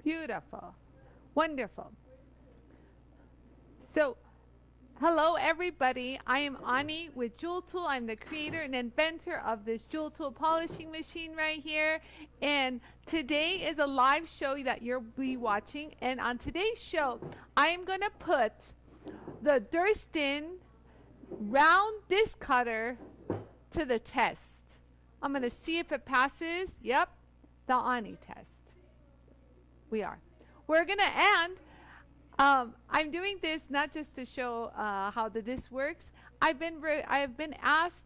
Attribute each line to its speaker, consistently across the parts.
Speaker 1: Beautiful. Wonderful. So, hello everybody. I am Anie with JOOLTOOL. I'm the creator and inventor of this JOOLTOOL polishing machine right here. And today is a live show that you'll be watching. And on today's show, I am going to put the Durston round disc cutter to the test. I'm going to see if it passes. Yep, the Anie test. We are. We're going to end. I'm doing this not just to show how the disc works. I have been asked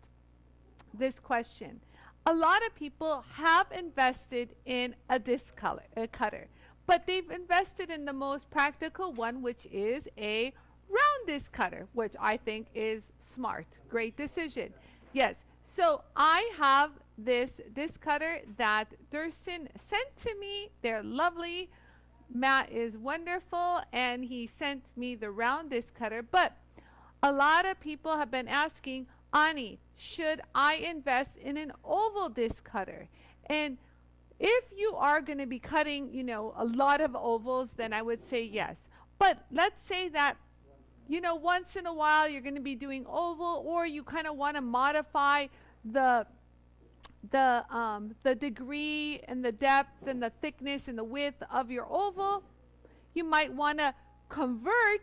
Speaker 1: this question. A lot of people have invested in a disc cutter, but they've invested in the most practical one, which is a round disc cutter, which I think is smart. Great decision. Yes. So I have this disc cutter that Durston sent to me. They're lovely. Matt is wonderful, and he sent me the round disc cutter. But a lot of people have been asking, Anie, should I invest in an oval disc cutter? And if you are going to be cutting, you know, a lot of ovals, then I would say yes. But let's say that, you know, once in a while you're going to be doing oval, or you kind of want to modify the degree and the depth and the thickness and the width of your oval. You might want to convert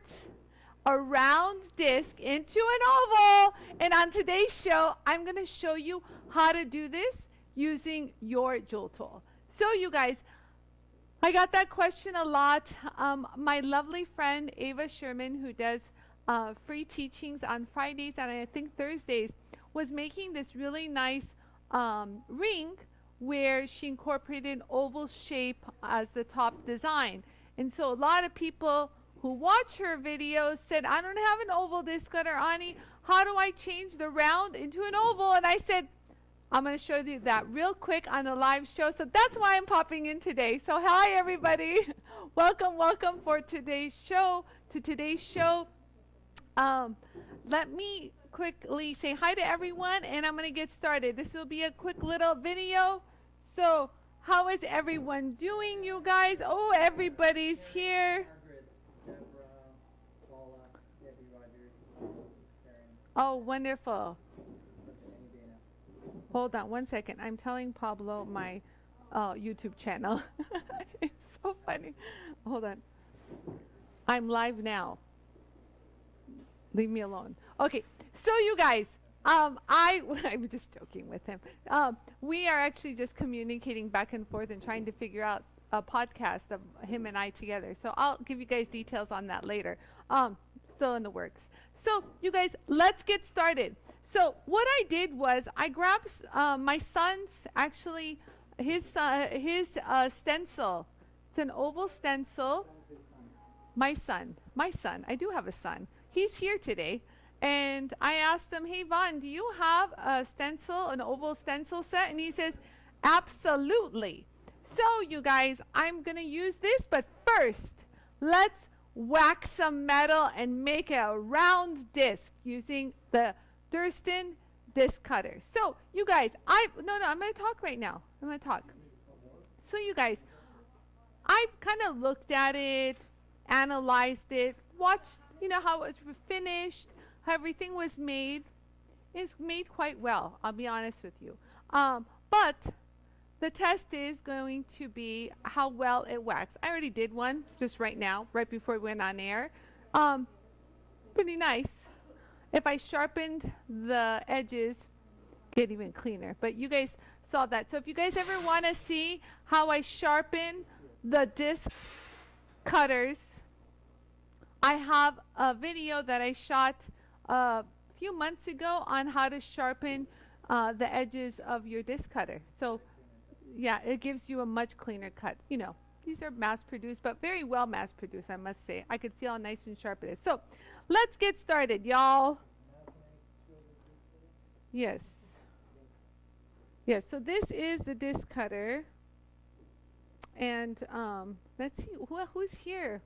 Speaker 1: a round disc into an oval. And on today's show, I'm going to show you how to do this using your JOOLTOOL. So you guys, I got that question a lot. My lovely friend Ava Sherman, who does free teachings on Fridays and I think Thursdays, was making this really nice ring where she incorporated an oval shape as the top design. And so a lot of people who watch her videos said, I don't have an oval disc cutter, Anie. How do I change the round into an oval? And I said, I'm going to show you that real quick on the live show. So that's why I'm popping in today. So hi, everybody. welcome for today's show. Let me quickly say hi to everyone, and I'm going to get started. This will be a quick little video. So how is everyone doing, you guys? Oh, everybody's here. Oh, wonderful. Hold on one second. I'm telling Pablo my YouTube channel. It's so funny. Hold on. I'm live now. Leave me alone. Okay, so you guys, I'm just joking with him. We are actually just communicating back and forth and trying to figure out a podcast of him and I together. So I'll give you guys details on that later. Still in the works. So you guys, let's get started. So what I did was I grabbed my son's, actually, his stencil. It's an oval stencil. My son. I do have a son. He's here today, and I asked him, hey, Vaughn, do you have a stencil, an oval stencil set? And he says, absolutely. So, you guys, I'm going to use this, but first, let's wax some metal and make a round disc using the Durston disc cutter. So, you guys, I'm going to talk right now. I'm going to talk. So, you guys, I've kind of looked at it, analyzed it, watched, you know, how it was finished, how everything was made. It's made quite well, I'll be honest with you. But the test is going to be how well it waxed. I already did one just right now, right before we went on air. Pretty nice. If I sharpened the edges, get even cleaner. But you guys saw that. So if you guys ever want to see how I sharpen the disc cutters, I have a video that I shot a few months ago on how to sharpen the edges of your disc cutter. So yeah, it gives you a much cleaner cut. You know, these are mass produced, but very well mass produced, I must say. I could feel how nice and sharp it is. So let's get started, y'all. Yes. Yes, so this is the disc cutter. And let's see, who's here?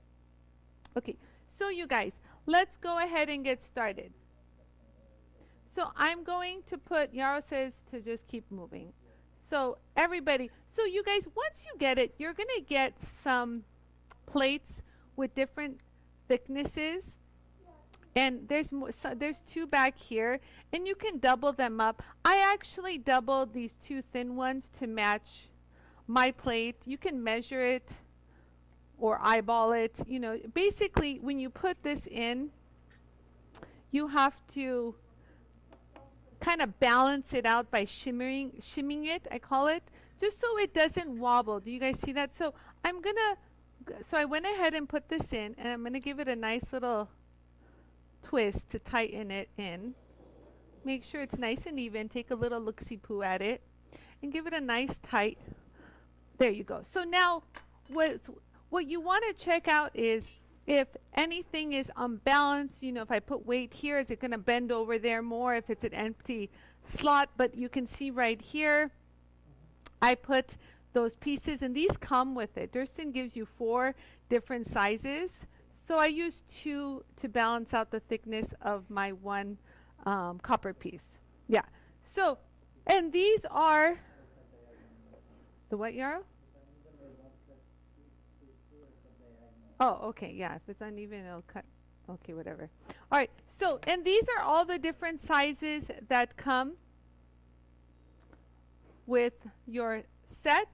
Speaker 1: Okay. So you guys, let's go ahead and get started. So I'm going to put, Yarrow says to just keep moving. So everybody, so you guys, once you get it, you're going to get some plates with different thicknesses. And there's two back here, and you can double them up. I actually doubled these two thin ones to match my plate. You can measure it or eyeball it. You know, basically when you put this in, you have to kind of balance it out by shimming it, I call it, just so it doesn't wobble. Do you guys see that? So I went ahead and put this in, and I'm gonna give it a nice little twist to tighten it in. Make sure it's nice and even. Take a little look-see-poo at it and give it a nice tight. There you go. So now what you want to check out is if anything is unbalanced. You know, if I put weight here, is it going to bend over there more if it's an empty slot? But you can see right here, I put those pieces, and these come with it. Durston gives you 4 different sizes. So I used 2 to balance out the thickness of my 1 copper piece. Yeah. So, and these are the what, Yarrow? Oh, okay. Yeah. If it's uneven, it'll cut. Okay, whatever. All right. So, and these are all the different sizes that come with your set.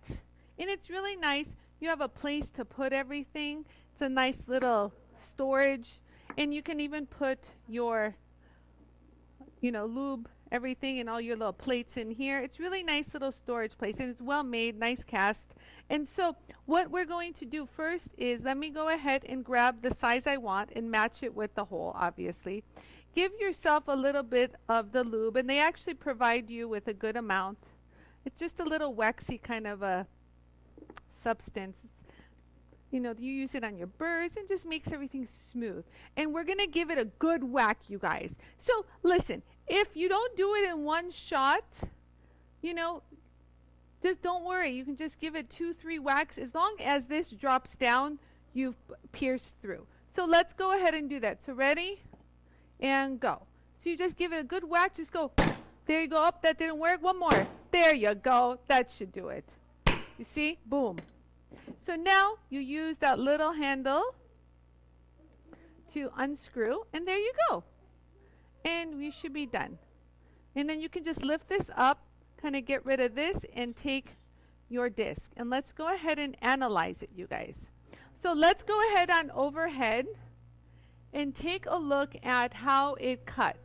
Speaker 1: And it's really nice. You have a place to put everything. It's a nice little storage, and you can even put your, you know, lube, everything, and all your little plates in here. It's really nice little storage place, and it's well made, nice cast. And so what we're going to do first is, let me go ahead and grab the size I want and match it with the hole, obviously. Give yourself a little bit of the lube, and they actually provide you with a good amount. It's just a little waxy kind of a substance. You know, you use it on your burrs and just makes everything smooth. And we're going to give it a good whack, you guys. So listen, if you don't do it in one shot, you know, just don't worry. You can just give it 2-3 whacks. As long as this drops down, you've pierced through. So let's go ahead and do that. So ready? And go. So you just give it a good whack. Just go. There you go. Up, that didn't work. One more. There you go. That should do it. You see? Boom. So now you use that little handle to unscrew, and there you go. And we should be done. And then you can just lift this up, kind of get rid of this, and take your disc. And let's go ahead and analyze it, you guys. So let's go ahead on overhead and take a look at how it cut,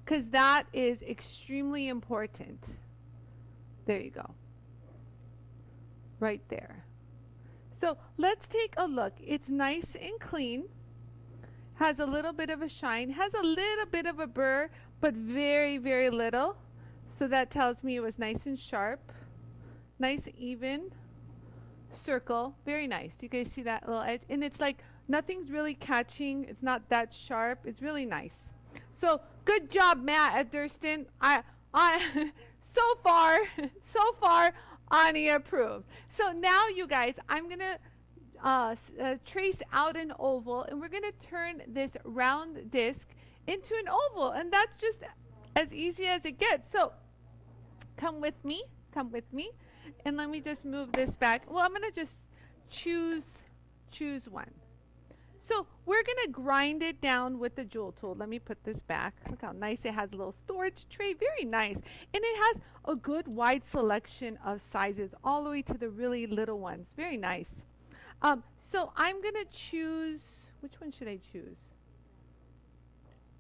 Speaker 1: because that is extremely important. There you go. Right there. So let's take a look. It's nice and clean, has a little bit of a shine, has a little bit of a burr, but very, very little. So that tells me it was nice and sharp, nice even circle, very nice. Do you guys see that little edge? And it's like nothing's really catching. It's not that sharp. It's really nice. So good job, Matt at Durston. So far, Anie approved. So now, you guys, I'm going to trace out an oval, and we're going to turn this round disc into an oval, and that's just as easy as it gets. So come with me, and let me just move this back. Well, I'm going to just choose one. So we're going to grind it down with the Jool tool. Let me put this back. Look how nice it has, a little storage tray. Very nice. And it has a good wide selection of sizes all the way to the really little ones. Very nice. So I'm going to choose, which one should I choose?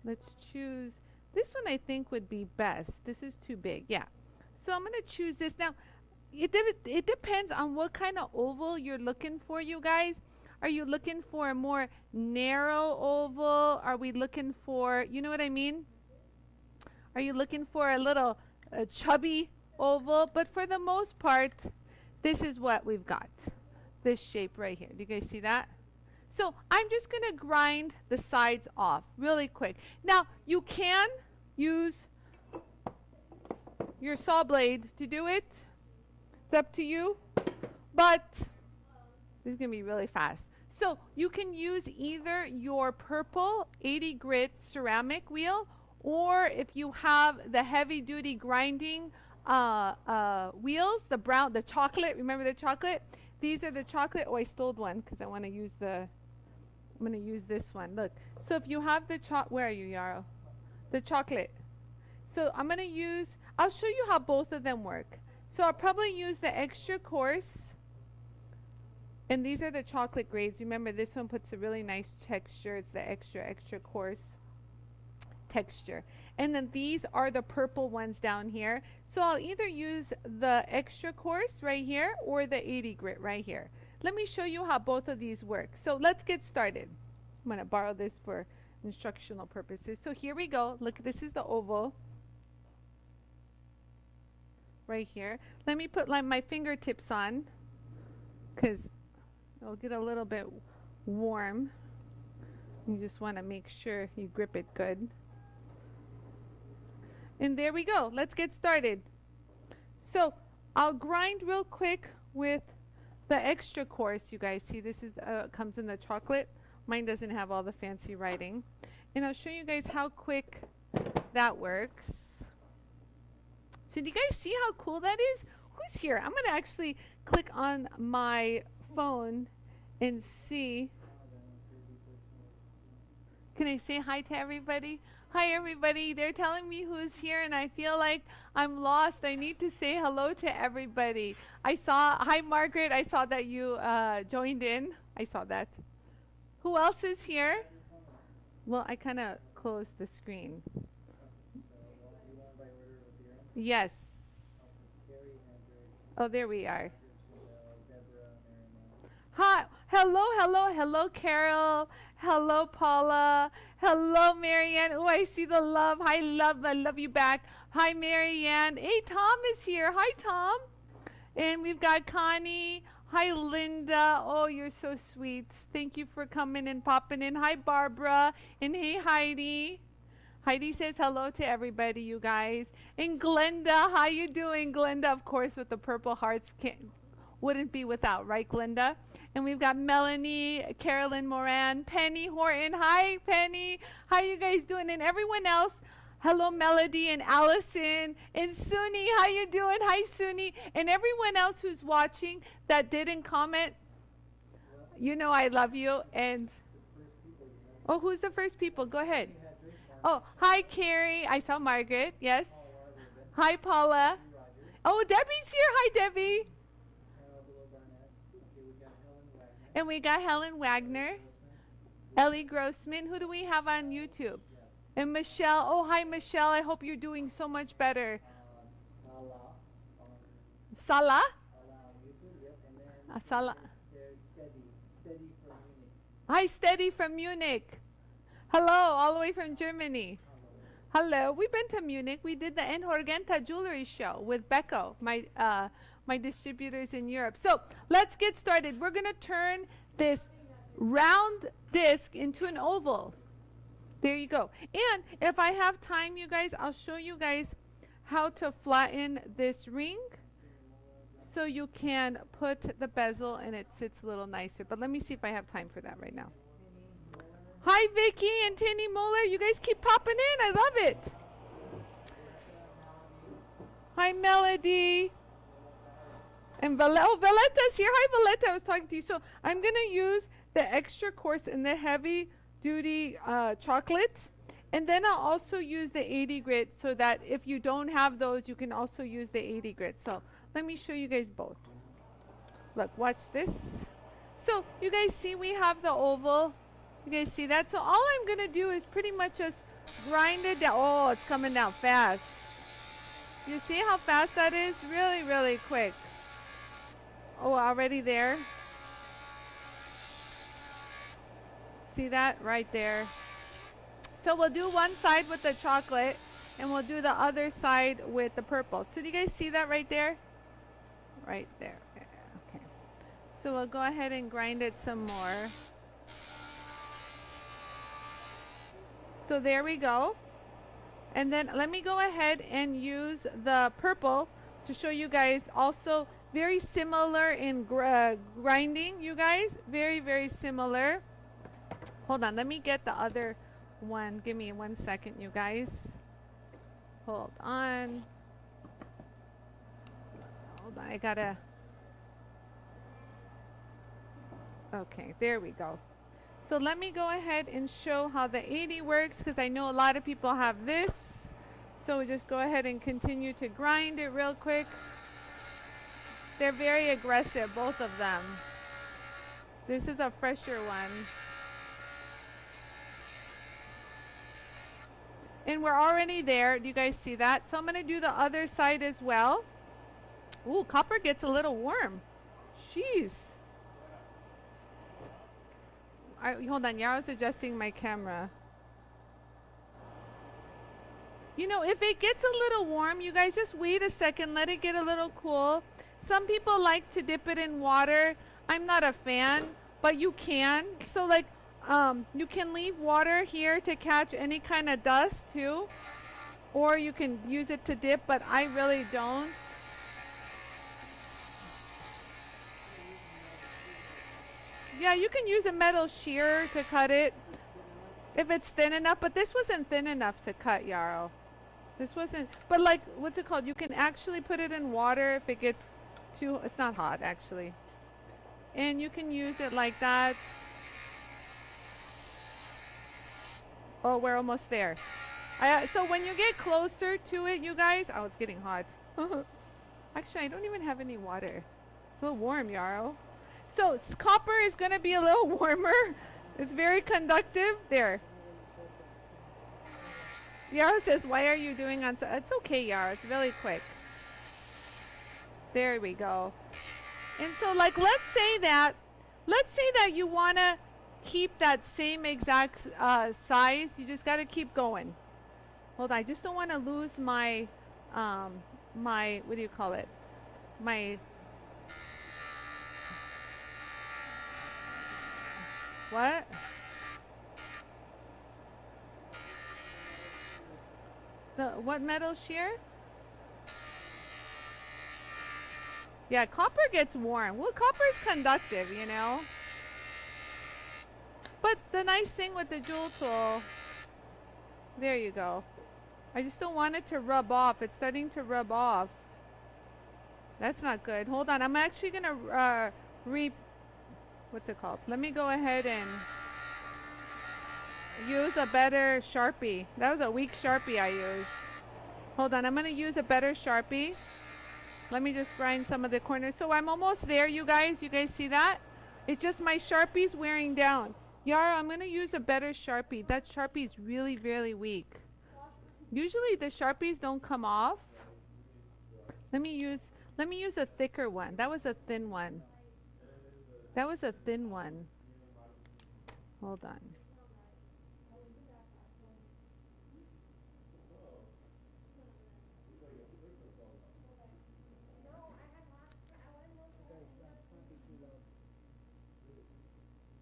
Speaker 1: Let's choose, this one I think would be best. This is too big. Yeah. So I'm going to choose this. Now, it depends on what kind of oval you're looking for, you guys. Are you looking for a more narrow oval? Are we looking for, you know what I mean? Are you looking for a little chubby oval? But for the most part, this is what we've got. This shape right here. Do you guys see that? So I'm just going to grind the sides off really quick. Now, you can use your saw blade to do it. It's up to you. But this is going to be really fast. So you can use either your purple 80 grit ceramic wheel, or if you have the heavy duty grinding wheels, the chocolate, remember the chocolate? These are the chocolate. Oh, I stole one because I want to use I'm going to use this one. Look. So if you have the where are you, Yarrow? The chocolate. So I'm going to use, I'll show you how both of them work. So I'll probably use the extra coarse. And these are the chocolate grades. Remember, this one puts a really nice texture. It's the extra coarse texture. And then these are the purple ones down here. So I'll either use the extra coarse right here or the 80 grit right here. Let me show you how both of these work. So let's get started. I'm going to borrow this for instructional purposes. So here we go. Look, this is the oval right here. Let me put like my fingertips on because it'll get a little bit warm. You just want to make sure you grip it good. And there we go. Let's get started. So I'll grind real quick with the extra coarse. You guys see this is comes in the chocolate. Mine doesn't have all the fancy writing. And I'll show you guys how quick that works. So do you guys see how cool that is? Who's here? I'm going to actually click on my phone and see. Can I say hi to everybody? Hi everybody. They're telling me who's here and I feel like I'm lost. I need to say hello to everybody. Hi Margaret, I saw that you joined in. I saw that. Who else is here? Well, I kind of closed the screen. Yes. Oh, there we are. Hi. Hello, Carol. Hello, Paula. Hello, Marianne. Oh, I see the love. Hi, love. I love you back. Hi, Marianne. Hey, Tom is here. Hi, Tom. And we've got Connie. Hi, Linda. Oh, you're so sweet. Thank you for coming and popping in. Hi, Barbara. And hey, Heidi. Heidi says hello to everybody, you guys. And Glenda, how you doing, Glenda? Of course, with the purple hearts, wouldn't be without, right, Glenda? And we've got Melanie, Carolyn Moran, Penny Horton. Hi, Penny. How you guys doing? And everyone else, hello, Melody and Allison and Suni. How you doing? Hi, Suni. And everyone else who's watching that didn't comment, you know I love you. And oh, who's the first people? Go ahead. Oh, hi, Carrie. I saw Margaret. Yes. Hi, Paula. Oh, Debbie's here. Hi, Debbie. And we got Helen Wagner, Ellie Grossman. Who do we have on YouTube? And Michelle. Oh, hi, Michelle. I hope you're doing so much better. Salah? Salah. Hi, Steady from Munich. Hello, all the way from Germany. Hello. We've been to Munich. We did the Enhorgenta jewelry show with BECO, my distributors in Europe. So let's get started. We're going to turn this round disc into an oval. There you go. And if I have time, you guys, I'll show you guys how to flatten this ring so you can put the bezel and it sits a little nicer. But let me see if I have time for that right now. Hi, Vicky and Tinny Moeller. You guys keep popping in. I love it. Hi, Melody. And Valletta's here. Hi, Valletta. I was talking to you. So I'm going to use the extra coarse and the heavy duty chocolate. And then I'll also use the 80 grit so that if you don't have those, you can also use the 80 grit. So let me show you guys both. Look, watch this. So you guys see we have the oval. You guys see that? So all I'm going to do is pretty much just grind it down. Oh, it's coming down fast. You see how fast that is? Really, really quick. Oh, already there. See that? Right there. So we'll do one side with the chocolate and we'll do the other side with the purple. So do you guys see that right there? Right there. Okay. So we'll go ahead and grind it some more. So there we go. And then let me go ahead and use the purple to show you guys also Very similar in grinding, you guys. Very, very similar. Hold on, let me get the other one. Give me 1 second, you guys. Hold on. Hold on, I gotta... Okay, there we go. So let me go ahead and show how the 80 works, because I know a lot of people have this. So we just go ahead and continue to grind it real quick. They're very aggressive, both of them. This is a fresher one. And we're already there. Do you guys see that? So I'm going to do the other side as well. Ooh, copper gets a little warm. Jeez. Hold on, Yaro's adjusting my camera. You know, if it gets a little warm, you guys just wait a second, let it get a little cool. Some people like to dip it in water. I'm not a fan, but you can. So like, you can leave water here to catch any kind of dust too. Or you can use it to dip, but I really don't. Yeah, you can use a metal shear to cut it if it's thin enough, but this wasn't thin enough to cut, Yarrow. This wasn't, but like, what's it called? You can actually put it in water if it gets too, it's not hot actually. And you can use it like that. Oh, we're almost there. So when you get closer to it, you guys, oh, it's getting hot. Actually, I don't even have any water. It's a little warm, Yarrow. So copper is going to be a little warmer. It's very conductive. There. Yarrow says, why are you doing on... It's okay, Yarrow. It's really quick. There we go. And so, like, let's say that you want to keep that same exact size. You just got to keep going. Hold on. I just don't want to lose my, my, what do you call it? My... What? What metal shear? Yeah, copper gets warm. Well, copper is conductive, you know. But the nice thing with the Jool tool, there you go. I just don't want it to rub off. It's starting to rub off. That's not good. Hold on. I'm actually going to what's it called? Let me go ahead and use a better Sharpie. That was a weak Sharpie I used. Hold on, I'm going to use a better Sharpie. Let me just grind some of the corners. So I'm almost there, you guys. You guys see that? It's just my Sharpie's wearing down. Yara, I'm going to use a better Sharpie. That Sharpie's really, really weak. Usually the Sharpies don't come off. Let me use a thicker one. That was a thin one. That was a thin one. Hold on.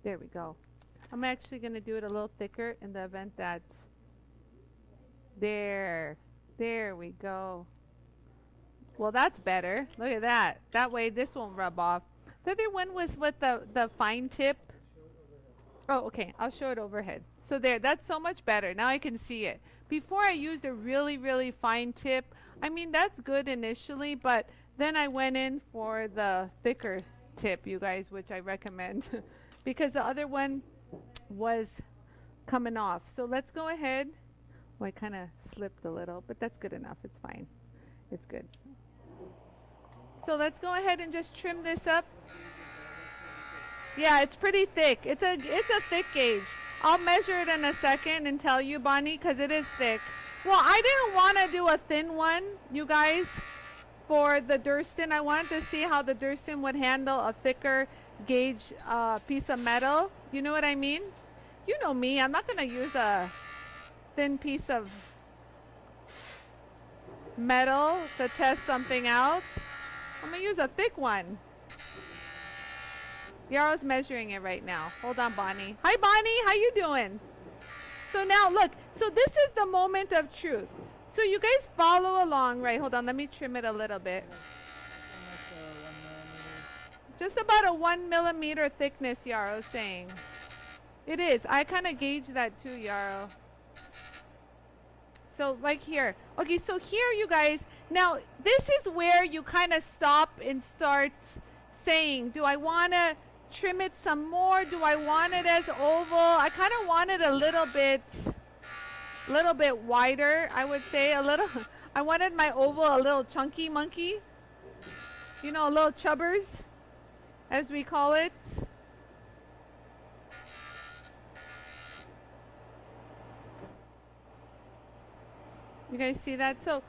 Speaker 1: There we go. I'm actually going to do it a little thicker in the event that... There we go. Well, that's better. Look at that. That way this won't rub off. The other one was with the fine tip. Oh, okay. I'll show it overhead. So there, that's so much better. Now I can see it. Before I used a really, really fine tip. I mean, that's good initially, but then I went in for the thicker tip, you guys, which I recommend. Because the other one was coming off. So let's go ahead. Well, I kind of slipped a little, but that's good enough. It's fine. It's good. So let's go ahead and just trim this up. Yeah, it's pretty thick. It's a thick gauge. I'll measure it in a second and tell you, Bonnie, because it is thick. Well, I didn't want to do a thin one, you guys, for the Durston. I wanted to see how the Durston would handle a thicker gauge piece of metal. You know what I mean? You know me. I'm not going to use a thin piece of metal to test something out. I'm going to use a thick one. Yarrow's measuring it right now. Hold on, Bonnie. Hi, Bonnie. How you doing? So now, look. So this is the moment of truth. So you guys follow along. Right, hold on. Let me trim it a little bit. Just about a 1 millimeter thickness, Yarrow saying. It is. I kind of gauge that too, Yarrow. So like here. Okay, so here you guys, now this is where you kind of stop and start saying, do I want to trim it some more? Do I want it as oval? I kind of want it a little bit wider, I would say. A little, I wanted my oval a little chunky monkey. You know, a little chubbers, as we call it. You guys see that? So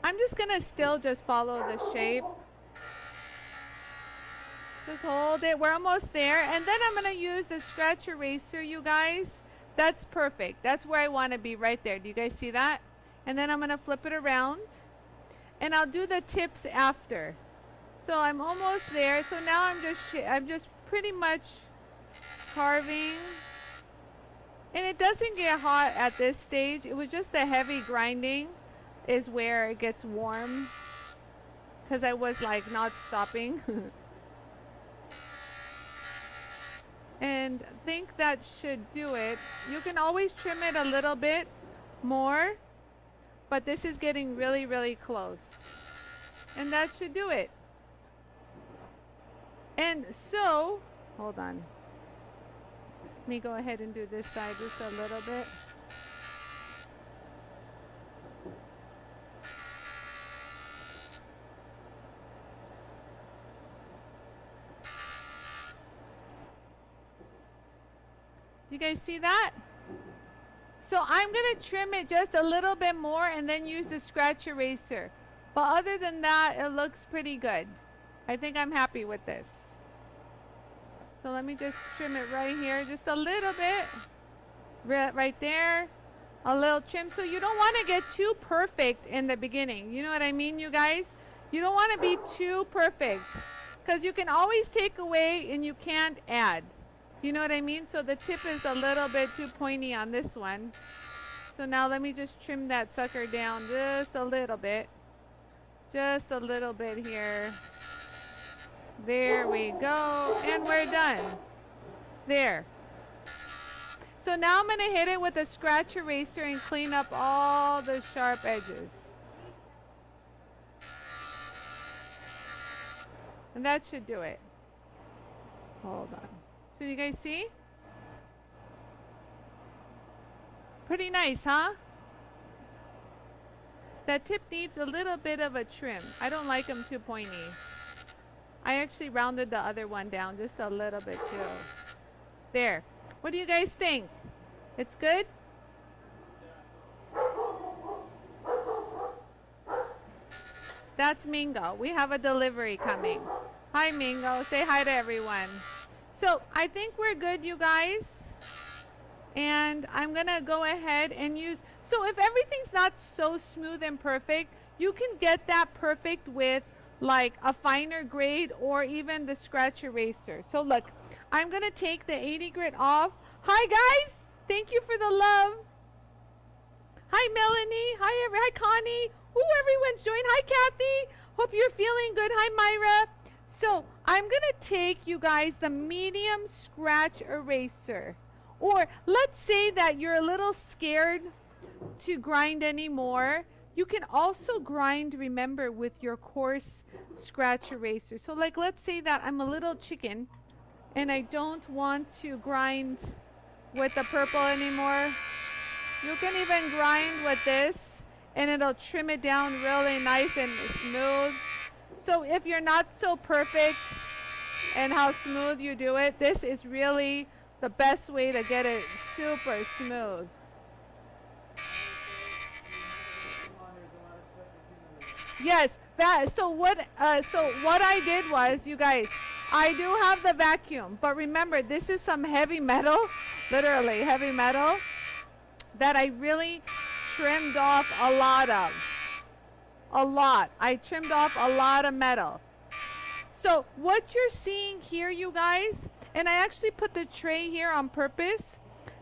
Speaker 1: I'm just gonna still just follow the shape. Just hold it. We're almost there. And then I'm gonna use the scratch eraser, you guys. That's perfect. That's where I want to be, right there. Do you guys see that? And then I'm gonna flip it around. And I'll do the tips after. So I'm almost there. So now I'm just pretty much carving. And it doesn't get hot at this stage. It was just the heavy grinding is where it gets warm. Because I was like not stopping. And I think that should do it. You can always trim it a little bit more. But this is getting really, really close. And that should do it. And so, hold on. Let me go ahead and do this side just a little bit. You guys see that? So I'm going to trim it just a little bit more and then use the scratch eraser. But other than that, it looks pretty good. I think I'm happy with this. So let me just trim it right here, just a little bit, right there, a little trim. So you don't want to get too perfect in the beginning. You know what I mean, you guys? You don't want to be too perfect because you can always take away and you can't add. Do you know what I mean? So the tip is a little bit too pointy on this one. So now let me just trim that sucker down just a little bit. Just a little bit here. There we go, and we're done. There. So now I'm going to hit it with a scratch eraser and clean up all the sharp edges. And that should do it. Hold on. So you guys see? Pretty nice, huh? That tip needs a little bit of a trim. I don't like them too pointy. I actually rounded the other one down just a little bit too. There. What do you guys think? It's good? That's Mingo. We have a delivery coming. Hi, Mingo. Say hi to everyone. So I think we're good, you guys. And I'm going to go ahead and use... So if everything's not so smooth and perfect, you can get that perfect with like a finer grade or even the scratch eraser. So look, I'm going to take the 80 grit off. Hi guys, thank you for the love. Hi Melanie, hi Connie. Ooh, everyone's joined. Hi Kathy, hope you're feeling good. Hi Myra. So I'm going to take, you guys, the medium scratch eraser. Or let's say that you're a little scared to grind anymore. You can also grind, remember, with your coarse scratch eraser. So like, let's say that I'm a little chicken and I don't want to grind with the purple anymore. You can even grind with this and it'll trim it down really nice and smooth. So if you're not so perfect and how smooth you do it, this is really the best way to get it super smooth. Yes, that. So what I did was, you guys, I do have the vacuum, but remember, this is some heavy metal, literally heavy metal, that I really trimmed off a lot of. A lot. I trimmed off a lot of metal. So what you're seeing here, you guys, and I actually put the tray here on purpose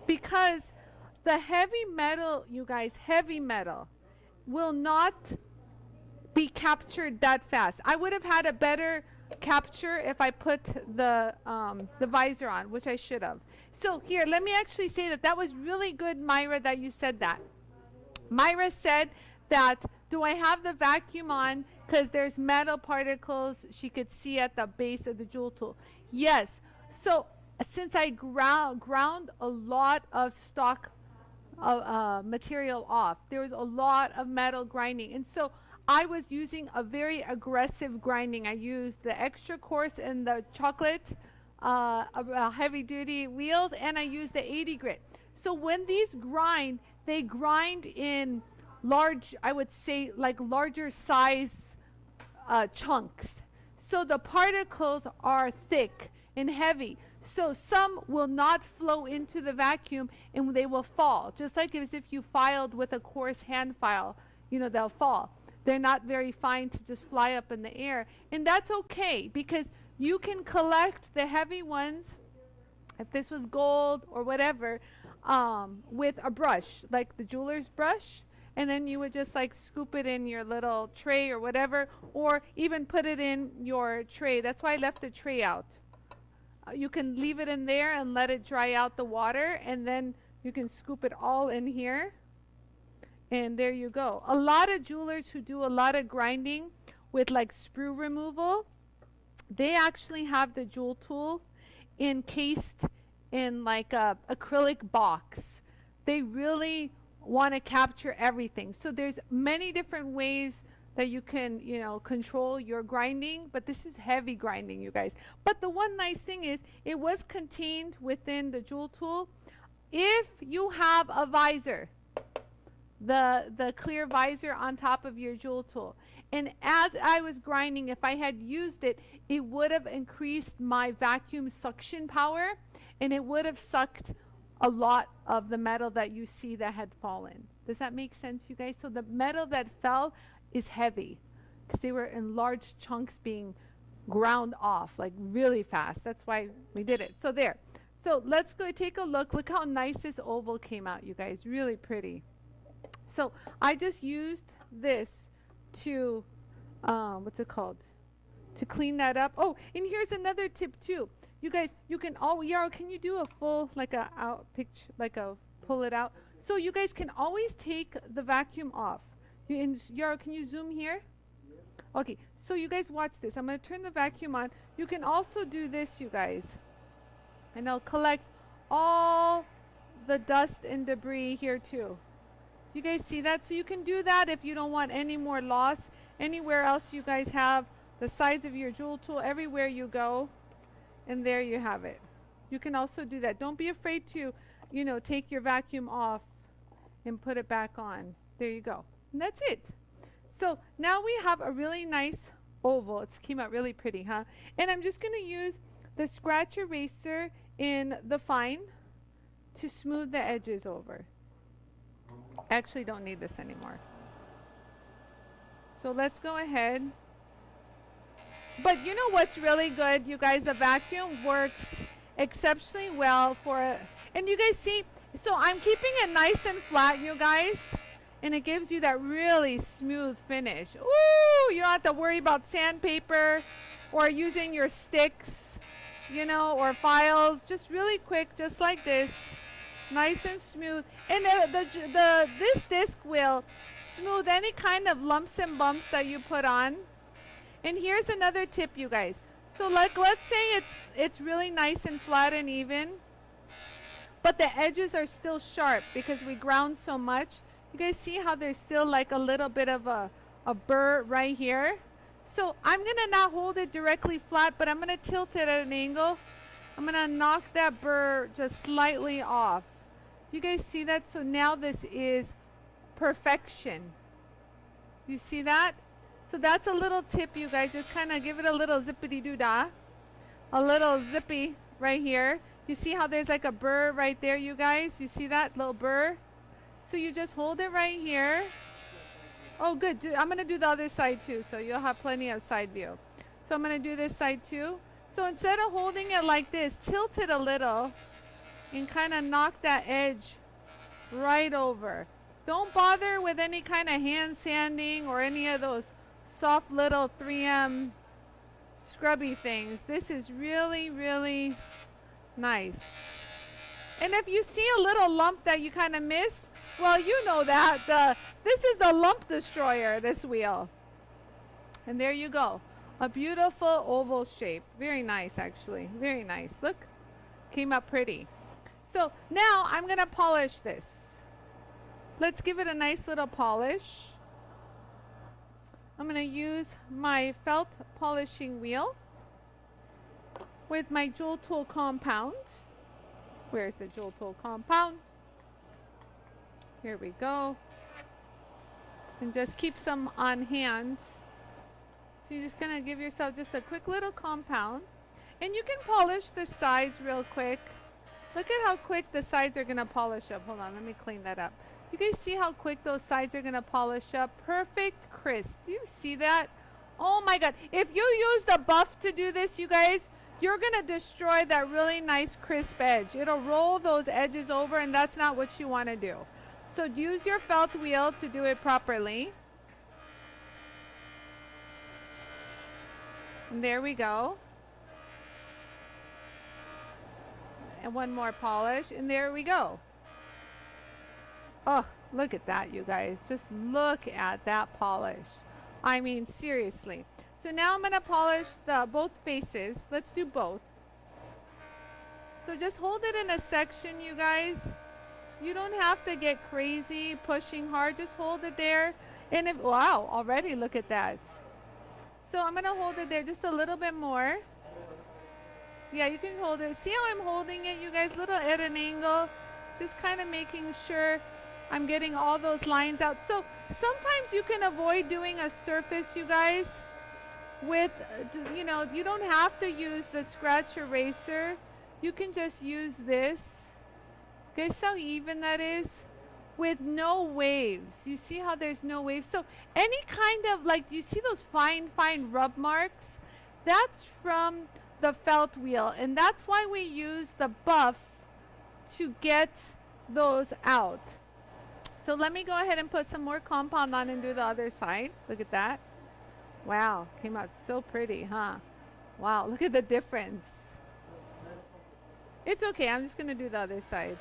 Speaker 1: because the heavy metal, you guys, heavy metal will not be captured that fast. I would have had a better capture if I put the visor on, which I should have. So here, let me actually say that that was really good, Myra, that you said that. Myra said that, do I have the vacuum on because there's metal particles she could see at the base of the Jool tool? Yes. So since I ground a lot of stock material off, there was a lot of metal grinding, and so I was using a very aggressive grinding. I used the extra coarse and the chocolate heavy duty wheels, and I used the 80 grit. So when these grind, they grind in large, I would say like larger size chunks. So the particles are thick and heavy. So some will not flow into the vacuum and they will fall. Just like as if you filed with a coarse hand file, you know, they'll fall. They're not very fine to just fly up in the air. And that's okay, because you can collect the heavy ones, if this was gold or whatever, with a brush, like the jeweler's brush. And then you would just like scoop it in your little tray or whatever, or even put it in your tray. That's why I left the tray out. You can leave it in there and let it dry out the water, and then you can scoop it all in here. And there you go. A lot of jewelers who do a lot of grinding with like sprue removal, they actually have the Jool tool encased in like a acrylic box. They really want to capture everything. So there's many different ways that you can, you know, control your grinding, but this is heavy grinding, you guys. But the one nice thing is it was contained within the Jool tool. If you have a visor, the clear visor on top of your Jool tool, and as I was grinding, if I had used it, it would have increased my vacuum suction power, and it would have sucked a lot of the metal that you see that had fallen. Does that make sense, you guys? So the metal that fell is heavy because they were in large chunks being ground off like really fast. That's why we did it. So there. So let's go take a look. Look how nice this oval came out, you guys. Really pretty. So I just used this to, what's it called? To clean that up. Oh, and here's another tip too. You guys, you can Yarrow, can you do a full, like a out picture, like a pull it out? So you guys can always take the vacuum off. Yarrow, can you zoom here? Yeah. Okay, so you guys watch this. I'm going to turn the vacuum on. You can also do this, you guys. And I'll collect all the dust and debris here too. You guys see that? So you can do that if you don't want any more loss. Anywhere else you guys have the sides of your Jool tool, everywhere you go. And there you have it. You can also do that. Don't be afraid to, you know, take your vacuum off and put it back on. There you go. And that's it. So now we have a really nice oval. It came out really pretty, huh? And I'm just going to use the scratch eraser in the fine to smooth the edges over. I actually don't need this anymore. So let's go ahead. But you know what's really good, you guys? The vacuum works exceptionally well for it. And you guys see, so I'm keeping it nice and flat, you guys. And it gives you that really smooth finish. Ooh, you don't have to worry about sandpaper or using your sticks, you know, or files. Just really quick, just like this. Nice and smooth. And this disc will smooth any kind of lumps and bumps that you put on. And here's another tip, you guys. So like, let's say it's really nice and flat and even, but the edges are still sharp because we ground so much. You guys see how there's still like a little bit of a burr right here? So I'm gonna not hold it directly flat, but I'm gonna tilt it at an angle. I'm gonna knock that burr just slightly off. You guys see that? So now this is perfection. You see that? So that's a little tip, you guys. Just kind of give it a little zippity-doo-dah. A little zippy right here. You see how there's like a burr right there, you guys? You see that little burr? So you just hold it right here. Oh, good. I'm going to do the other side too, so you'll have plenty of side view. So I'm going to do this side too. So instead of holding it like this, tilt it a little and kind of knock that edge right over. Don't bother with any kind of hand sanding or any of those soft little 3M scrubby things. This is really, really nice. And if you see a little lump that you kind of missed, well, you know that. This is the lump destroyer, this wheel. And there you go. A beautiful oval shape. Very nice, actually. Very nice. Look. Came up pretty. So now I'm going to polish this. Let's give it a nice little polish. I'm going to use my felt polishing wheel with my JOOLTOOL compound. Where's the JOOLTOOL compound? Here we go. And just keep some on hand. So you're just going to give yourself just a quick little compound. And you can polish the sides real quick. Look at how quick the sides are going to polish up. Hold on, let me clean that up. You guys see how quick those sides are going to polish up? Perfect crisp. Do you see that? Oh my God. If you use the buff to do this, you guys, you're going to destroy that really nice crisp edge. It'll roll those edges over, and that's not what you want to do. So use your felt wheel to do it properly. And there we go. And one more polish, and there we go. Oh, look at that, you guys. Just look at that polish. I mean, seriously. So now I'm going to polish both faces. Let's do both. So just hold it in a section, you guys. You don't have to get crazy pushing hard. Just hold it there. And if, wow, already look at that. So I'm going to hold it there just a little bit more. Yeah, you can hold it. See how I'm holding it, you guys? Little at an angle. Just kind of making sure I'm getting all those lines out. So sometimes you can avoid doing a surface, you guys, with, you know, you don't have to use the scratch eraser. You can just use this. Guys, see how even that is? With no waves. You see how there's no waves? So any kind of, like, you see those fine rub marks? That's from the felt wheel, and that's why we use the buff to get those out. So let me go ahead and put some more compound on and do the other side. Look at that. Wow, came out so pretty, huh? Wow, look at the difference. It's okay, I'm just gonna do the other side.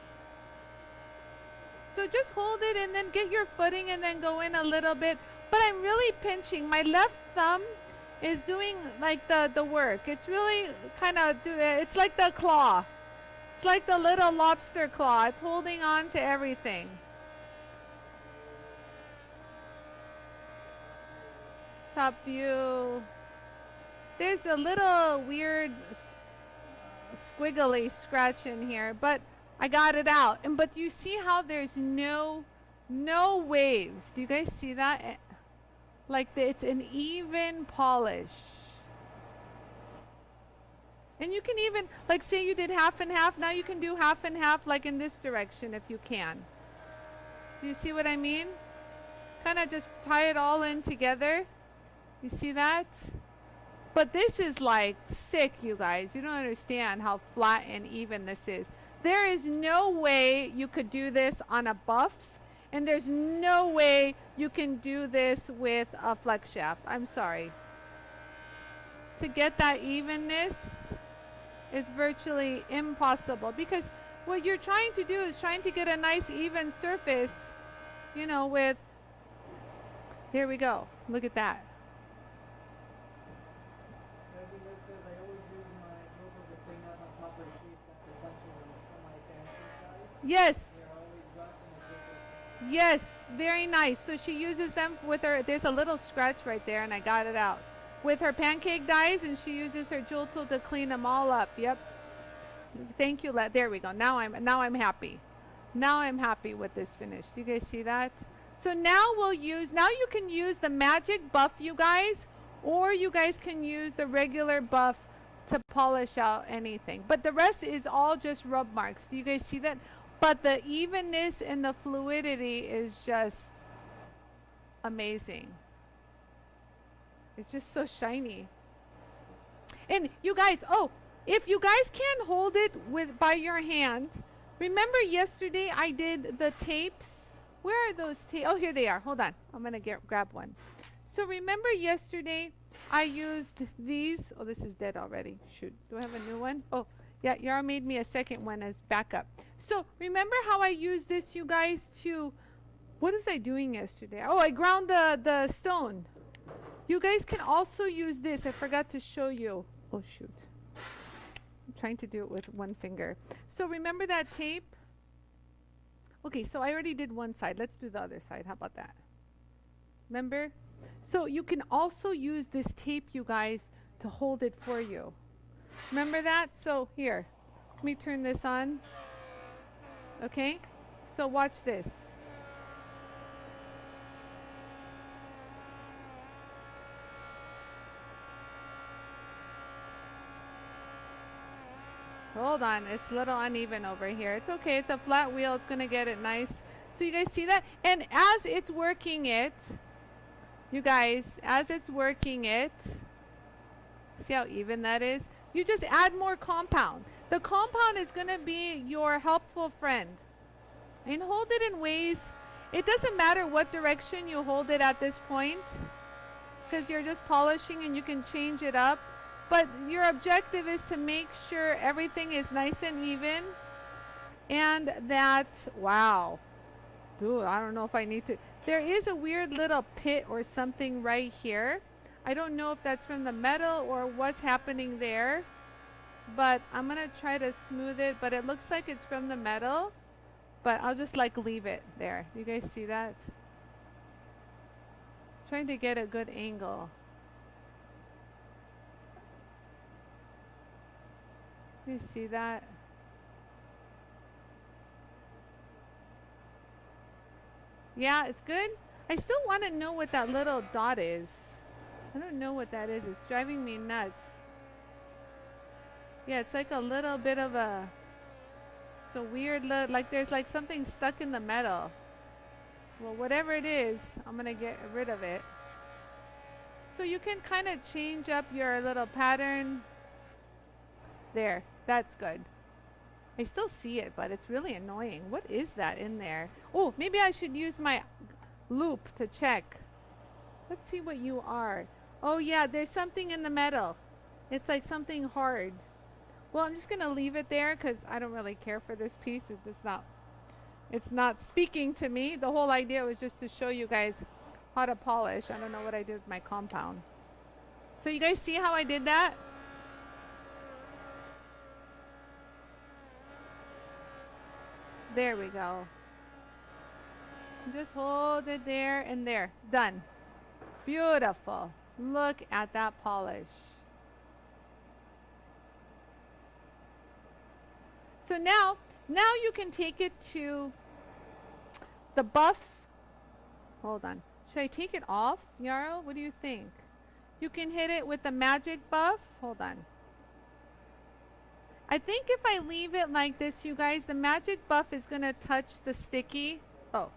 Speaker 1: So just hold it and then get your footing and then go in a little bit. But I'm really pinching. My left thumb is doing like the work. It's really kind of, it's like the claw. It's like the little lobster claw. It's holding on to everything. Top view. There's a little weird squiggly scratch in here, but I got it out. And but you see how there's no waves. Do you guys see that? Like it's an even polish. And you can even, like, say you did half and half, now you can do half and half, like in this direction if you can. Do you see what I mean? Kind of just tie it all in together. You see that? But this is like sick, you guys. You don't understand how flat and even this is. There is no way you could do this on a buff, and there's no way you can do this with a flex shaft. I'm sorry. To get that evenness is virtually impossible, because what you're trying to do is trying to get a nice even surface, you know, with, here we go. Look at that. Yes. Yes, very nice. So she uses them with her, there's a little scratch right there, and I got it out. With her pancake dies, and she uses her JOOLTOOL to clean them all up. Yep. Thank you. There we go. Now I'm happy. Now I'm happy with this finish. Do you guys see that? So now now you can use the magic buff, you guys, or you guys can use the regular buff to polish out anything. But the rest is all just rub marks. Do you guys see that? But the evenness and the fluidity is just amazing. It's just so shiny. And you guys, oh, if you guys can't hold it by your hand, remember yesterday I did the tapes? Where are those tapes? Oh, here they are. Hold on. I'm going to grab one. So remember yesterday I used these. Oh, this is dead already. Shoot. Do I have a new one? Oh, yeah, Yara made me a second one as backup. So remember how I used this, you guys, to... What was I doing yesterday? Oh, I ground the stone. You guys can also use this. I forgot to show you. Oh, shoot. I'm trying to do it with one finger. So remember that tape? Okay, so I already did one side. Let's do the other side. How about that? Remember? So you can also use this tape, you guys, to hold it for you. Remember that? So here, let me turn this on. Okay? So watch this. Hold on, it's a little uneven over here. It's okay, it's a flat wheel, it's gonna get it nice. So you guys see that? And as it's working it, you guys, as it's working it, see how even that is? You just add more compound. The compound is gonna be your helpful friend. And hold it in ways, it doesn't matter what direction you hold it at this point, because you're just polishing and you can change it up. But your objective is to make sure everything is nice and even, and that, wow, dude, I don't know if I need to. There is a weird little pit or something right here. I don't know if that's from the metal or what's happening there, but I'm gonna try to smooth it, but it looks like it's from the metal, but I'll just like leave it there. You guys see that? Trying to get a good angle. You see that? Yeah, it's good. I still want to know what that little dot is. I don't know what that is. It's driving me nuts. Yeah, it's like a little bit of a... It's a weird like there's like something stuck in the metal. Well, whatever it is, I'm going to get rid of it. So you can kind of change up your little pattern. There. That's good. I still see it, but it's really annoying. What is that in there? Oh, maybe I should use my loop to check. Let's see what you are. Oh yeah, there's something in the metal. It's like something hard. Well, I'm just gonna leave it there because I don't really care for this piece. It's not speaking to me. The whole idea was just to show you guys how to polish. I don't know what I did with my compound. So you guys see how I did that? There we go. Just hold it there and there. Done. Beautiful. Look at that polish. So now you can take it to the buff. Hold on. Should I take it off, Yarrow? What do you think? You can hit it with the magic buff. Hold on. I think if I leave it like this, you guys, the magic buff is going to touch the sticky. Oh.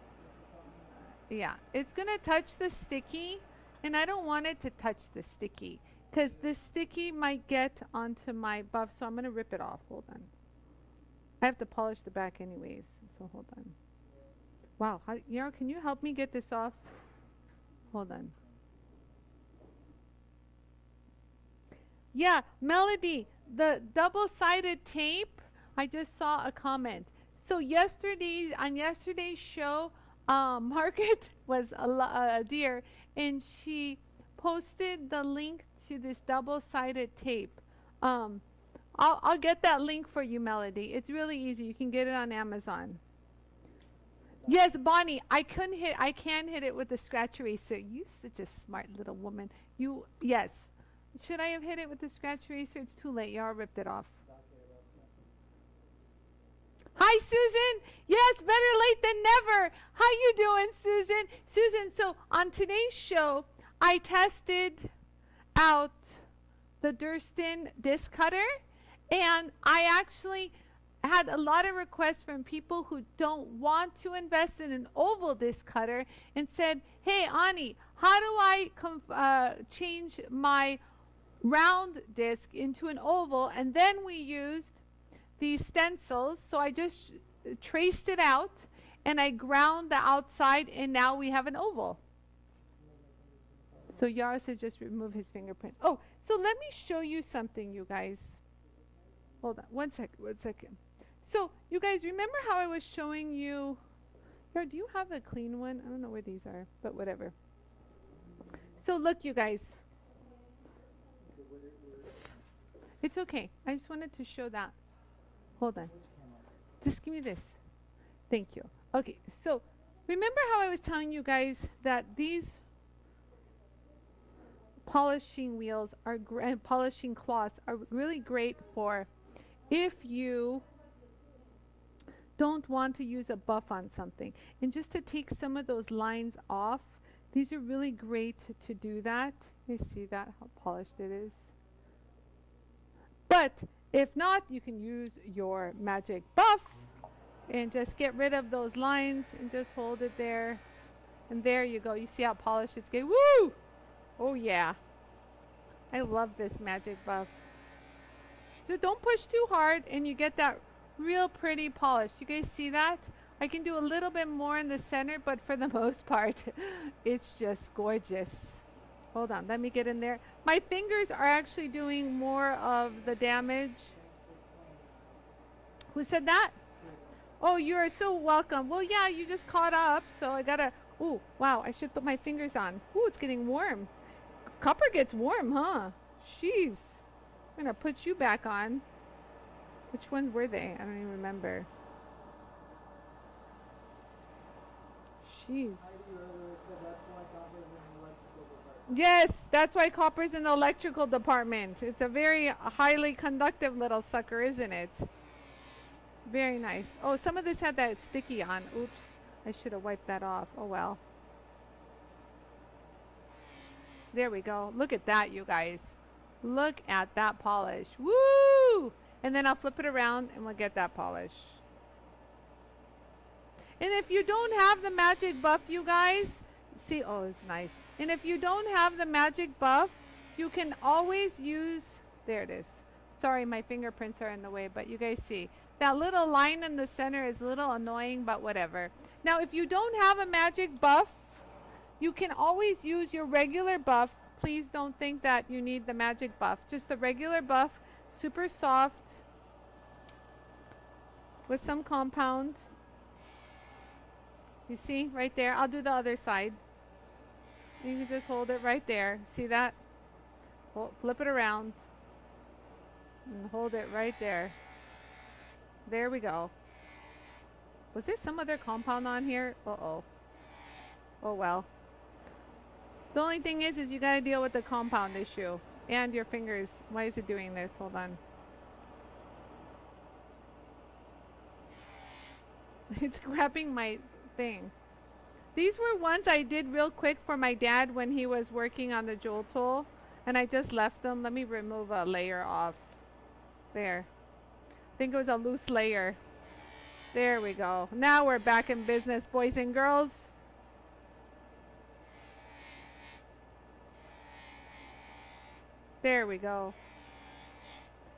Speaker 1: Yeah. It's going to touch the sticky, and I don't want it to touch the sticky because the sticky might get onto my buff, so I'm going to rip it off. Hold on. I have to polish the back anyways, so hold on. Wow. Yara, can you help me get this off? Hold on. Yeah, Melody, the double-sided tape, I just saw a comment. So on yesterday's show, Margaret was a dear, and she posted the link to this double-sided tape. I'll get that link for you, Melody. It's really easy. You can get it on Amazon. Yes, Bonnie, I can hit it with the scratch eraser. You such a smart little woman. Yes. Should I have hit it with the scratch eraser? It's too late. Y'all ripped it off. Hi, Susan. Yes, better late than never. How you doing, Susan? Susan, so on today's show, I tested out the Durston disc cutter, and I actually had a lot of requests from people who don't want to invest in an oval disc cutter and said, hey, Anie, how do I change my round disc into an oval? And then we used these stencils, so I just traced it out and I ground the outside, and now we have an oval. So Yara said just remove his fingerprints. Oh, so let me show you something, you guys. Hold on, one second. So, you guys, remember how I was showing you... Yara, do you have a clean one? I don't know where these are, but whatever. So look, you guys. It's okay. I just wanted to show that. Hold on. Just give me this. Thank you. Okay, so remember how I was telling you guys that these polishing wheels are polishing cloths are really great for if you don't want to use a buff on something. And just to take some of those lines off, these are really great to do that. You see that, how polished it is? But if not, you can use your magic buff and just get rid of those lines and just hold it there. And there you go. You see how polished it's getting? Woo! Oh yeah. I love this magic buff. So don't push too hard and you get that real pretty polish. You guys see that? I can do a little bit more in the center, but for the most part, it's just gorgeous. Hold on, let me get in there. My fingers are actually doing more of the damage. Who said that? Oh, you are so welcome. Well, yeah, you just caught up, so I gotta... Oh, wow, I should put my fingers on. Oh, it's getting warm. Copper gets warm, huh? Jeez. I'm gonna put you back on. Which ones were they? I don't even remember. Jeez. Yes, that's why copper's in the electrical department. It's a very highly conductive little sucker, isn't it? Very nice. Oh, some of this had that sticky on. Oops. I should have wiped that off. Oh, well. There we go. Look at that, you guys. Look at that polish. Woo! And then I'll flip it around and we'll get that polish. And if you don't have the magic buff, you guys, see, oh, it's nice. And if you don't have the magic buff, you can always use, there it is. Sorry, my fingerprints are in the way, but you guys see. That little line in the center is a little annoying, but whatever. Now, if you don't have a magic buff, you can always use your regular buff. Please don't think that you need the magic buff. Just the regular buff, super soft, with some compound. You see, right there. I'll do the other side. You can just hold it right there. See that? Flip it around. And hold it right there. There we go. Was there some other compound on here? Uh-oh. Oh, well. The only thing is you got to deal with the compound issue. And your fingers. Why is it doing this? Hold on. It's grabbing my thing. These were ones I did real quick for my dad when he was working on the JOOLTOOL. And I just left them. Let me remove a layer off. There. I think it was a loose layer. There we go. Now we're back in business, boys and girls. There we go.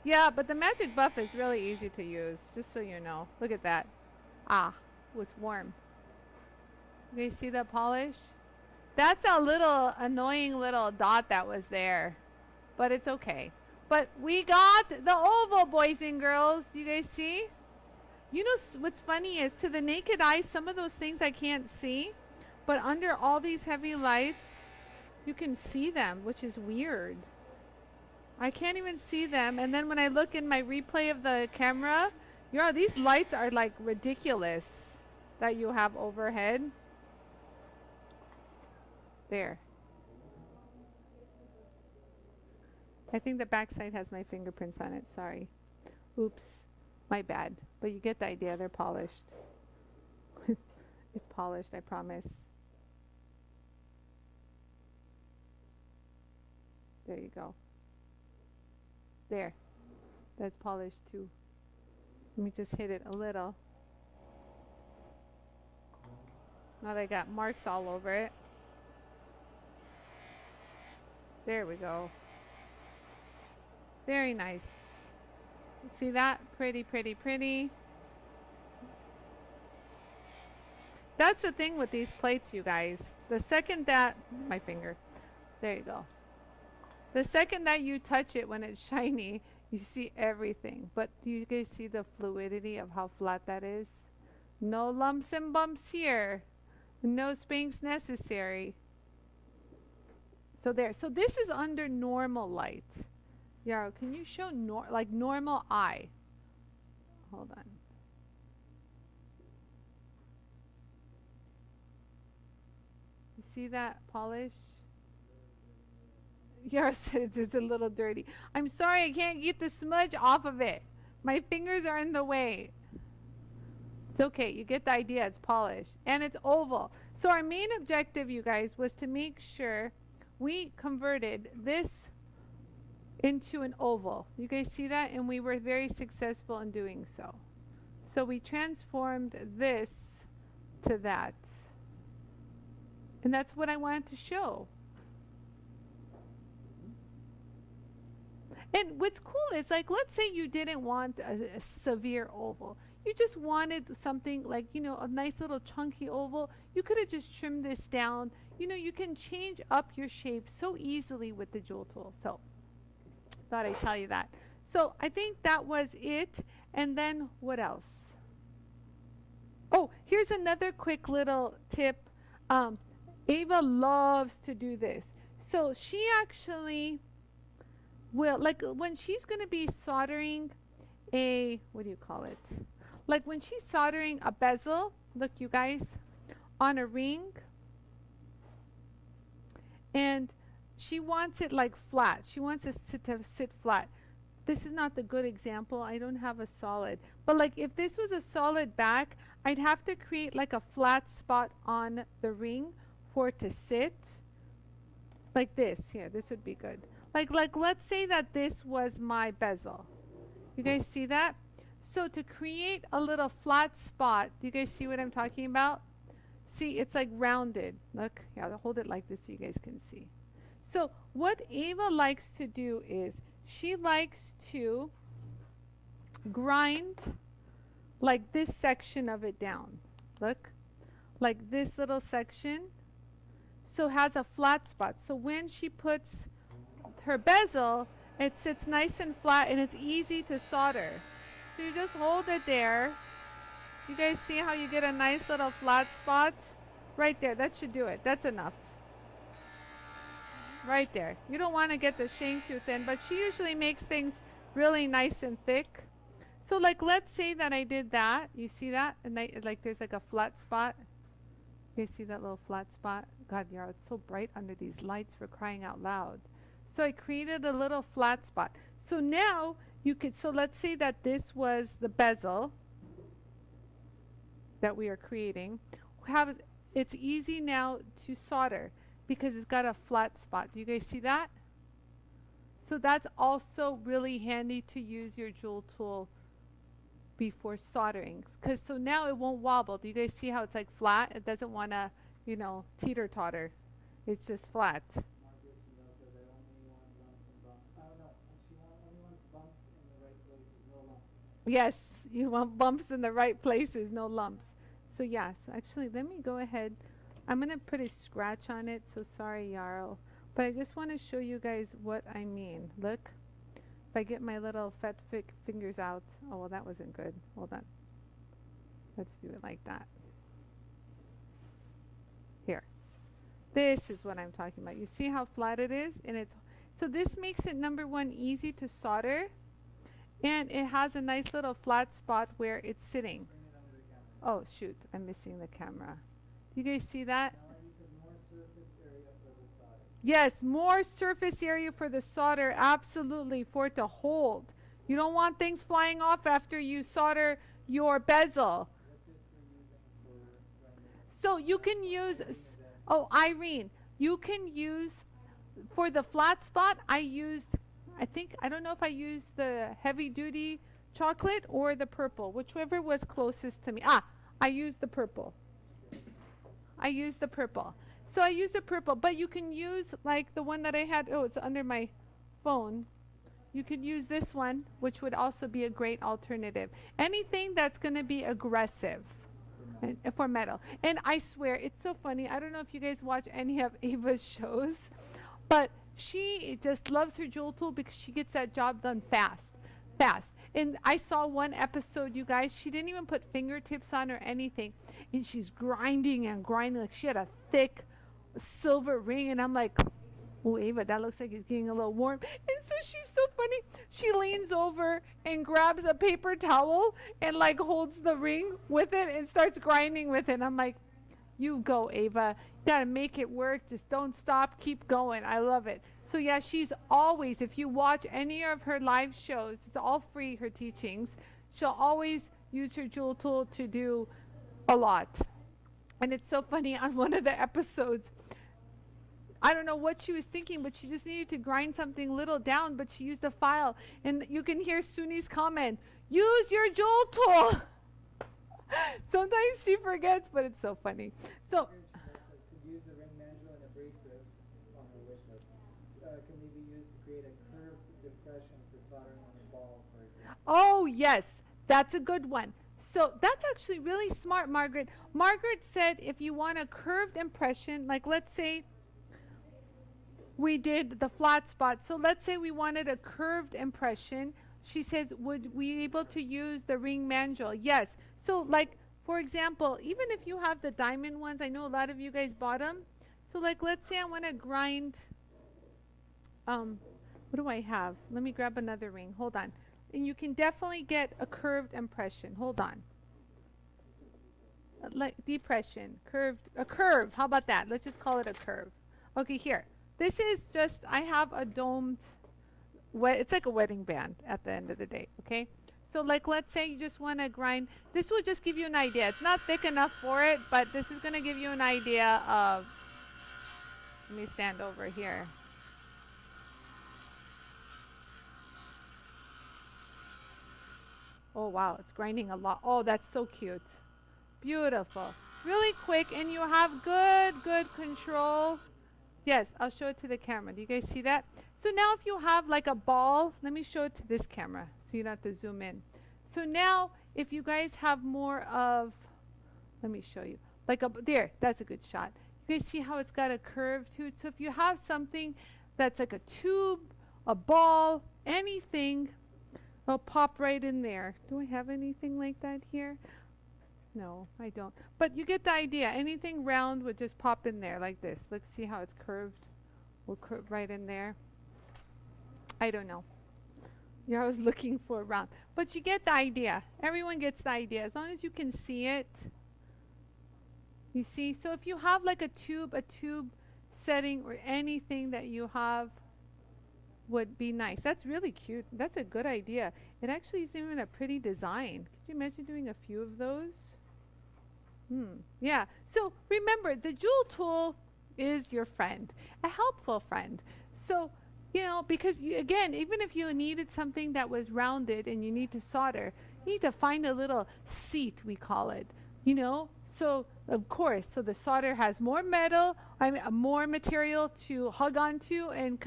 Speaker 1: Yeah, but the magic buff is really easy to use, just so you know. Look at that. Ah, it's warm. You guys see the polish? That's a little annoying little dot that was there, but it's okay. But we got the oval, boys and girls. You guys see? You know what's funny is to the naked eye, some of those things I can't see, but under all these heavy lights, you can see them, which is weird. I can't even see them. And then when I look in my replay of the camera, you know, these lights are like ridiculous that you have overhead. There. I think the back side has my fingerprints on it. Sorry. Oops. My bad. But you get the idea. They're polished. It's polished, I promise. There you go. There. That's polished too. Let me just hit it a little. Now that I got marks all over it. There we go. Very nice. See that? Pretty, pretty, pretty. That's the thing with these plates, you guys. The second that, my finger. There you go. The second that you touch it when it's shiny, you see everything. But do you guys see the fluidity of how flat that is? No lumps and bumps here. No spanks necessary. So there. So this is under normal light. Yarrow, can you show like normal eye? Hold on. You see that polish? Yarrow says it's a little dirty. I'm sorry, I can't get the smudge off of it. My fingers are in the way. It's okay, you get the idea. It's polished and it's oval. So our main objective, you guys, was to make sure we converted this into an oval. You guys see that? And we were very successful in doing so. So we transformed this to that. And that's what I wanted to show. And what's cool is, like, let's say you didn't want a severe oval. You just wanted something like, you know, a nice little chunky oval. You could have just trimmed this down. You know, you can change up your shape so easily with the Jool tool. So, thought I'd tell you that. So, I think that was it. And then, what else? Oh, here's another quick little tip. Ava loves to do this. So, she actually will, like, when she's going to be soldering a, what do you call it? Like when she's soldering a bezel, look you guys, on a ring, and she wants it like flat. She wants it to sit flat. This is not the good example. I don't have a solid. But like if this was a solid back, I'd have to create like a flat spot on the ring for it to sit. Like this. Here, this would be good. Like let's say that this was my bezel. You guys see that? So to create a little flat spot, do you guys see what I'm talking about? See, it's like rounded. Look, yeah, I'll hold it like this so you guys can see. So what Ava likes to do is she likes to grind like this section of it down. Look, like this little section. So it has a flat spot. So when she puts her bezel, it sits nice and flat and it's easy to solder. So you just hold it there. You guys see how you get a nice little flat spot? Right there, that should do it. That's enough. Right there. You don't want to get the shank too thin, but she usually makes things really nice and thick. So like let's say that I did that. You see that? And like there's like a flat spot. You see that little flat spot? God, Yara, it's so bright under these lights, for crying out loud. So I created a little flat spot. So now you could, so let's say that this was the bezel that we are creating. It's easy now to solder because it's got a flat spot. Do you guys see that? So that's also really handy to use your Jool tool before soldering. Because so now it won't wobble. Do you guys see how it's like flat? It doesn't want to, you know, teeter-totter. It's just flat. Yes, you want bumps in the right places, no lumps. So yeah, so actually let me go ahead. I'm going to put a scratch on it, so sorry Yarrow. But I just want to show you guys what I mean. Look, if I get my little fat fingers out. Oh, well that wasn't good. Hold on. Let's do it like that. Here. This is what I'm talking about. You see how flat it is? And it's, so this makes it, number one, easy to solder. And it has a nice little flat spot where it's sitting. Oh, shoot. I'm missing the camera. Do you guys see that? Yes, more surface area for the solder. Absolutely, for it to hold. You don't want things flying off after you solder your bezel. So you can use, oh, Irene, you can use, for the flat spot, I used, I don't know if I used the heavy duty chocolate or the purple, whichever was closest to me. I used the purple. So I used the purple, but you can use like the one that I had, oh, it's under my phone. You could use this one, which would also be a great alternative. Anything that's going to be aggressive for metal. And I swear, it's so funny. I don't know if you guys watch any of Ava's shows, But she just loves her jewel tool because she gets that job done fast, fast. And I saw one episode, you guys, she didn't even put fingertips on or anything. And she's grinding and grinding like she had a thick silver ring. And I'm like, oh, Ava, that looks like it's getting a little warm. And so she's so funny. She leans over and grabs a paper towel and like holds the ring with it and starts grinding with it. And I'm like, you go, Ava. You gotta make it work. Just don't stop. Keep going. I love it. So yeah, she's always, if you watch any of her live shows, it's all free, her teachings, she'll always use her jewel tool to do a lot. And it's so funny, on one of the episodes, I don't know what she was thinking, but she just needed to grind something little down, but she used a file. And you can hear Suni's comment, use your jewel tool. Sometimes she forgets, but it's so funny. So
Speaker 2: could use the ring manual and abrasives on her wish list. Can they be used to create a curved depression for soldering on the ball, for example?
Speaker 1: oh yes, that's a good one. So that's actually really smart, Margaret. Margaret said if you want a curved impression, like let's say we did the flat spot. So let's say we wanted a curved impression. She says, would we be able to use the ring manual? Yes. So like, for example, even if you have the diamond ones, I know a lot of you guys bought them. So like, let's say I want to grind, what do I have? Let me grab another ring. Hold on. And you can definitely get a curved impression. Hold on. Like depression, curved, a curve. How about that? Let's just call it a curve. Okay, here. This is just, I have a domed, it's like a wedding band at the end of the day, okay? So like, let's say you just want to grind. This will just give you an idea. It's not thick enough for it, but this is going to give you an idea of, let me stand over here. Oh, wow, it's grinding a lot. Oh, that's so cute. Beautiful. Really quick, and you have good control. Yes, I'll show it to the camera. Do you guys see that? So now if you have like a ball, let me show it to this camera so you don't have to zoom in. So now if you guys have more of, let me show you, like a, there, that's a good shot. You guys see how it's got a curve to it? So if you have something that's like a tube, a ball, anything, it'll pop right in there. Do I have anything like that here? No, I don't. But you get the idea. Anything round would just pop in there like this. Let's see how it's curved. We'll curve right in there. I don't know. You're always looking for round. But you get the idea. Everyone gets the idea. As long as you can see it. You see? So if you have like a tube setting or anything that you have would be nice. That's really cute. That's a good idea. It actually is even a pretty design. Could you imagine doing a few of those? Yeah. So remember, the jewel tool is your friend, a helpful friend. So, you know, because you, again, even if you needed something that was rounded and you need to solder, you need to find a little seat, we call it, you know. So of course, so the solder has more metal, more material to hug onto and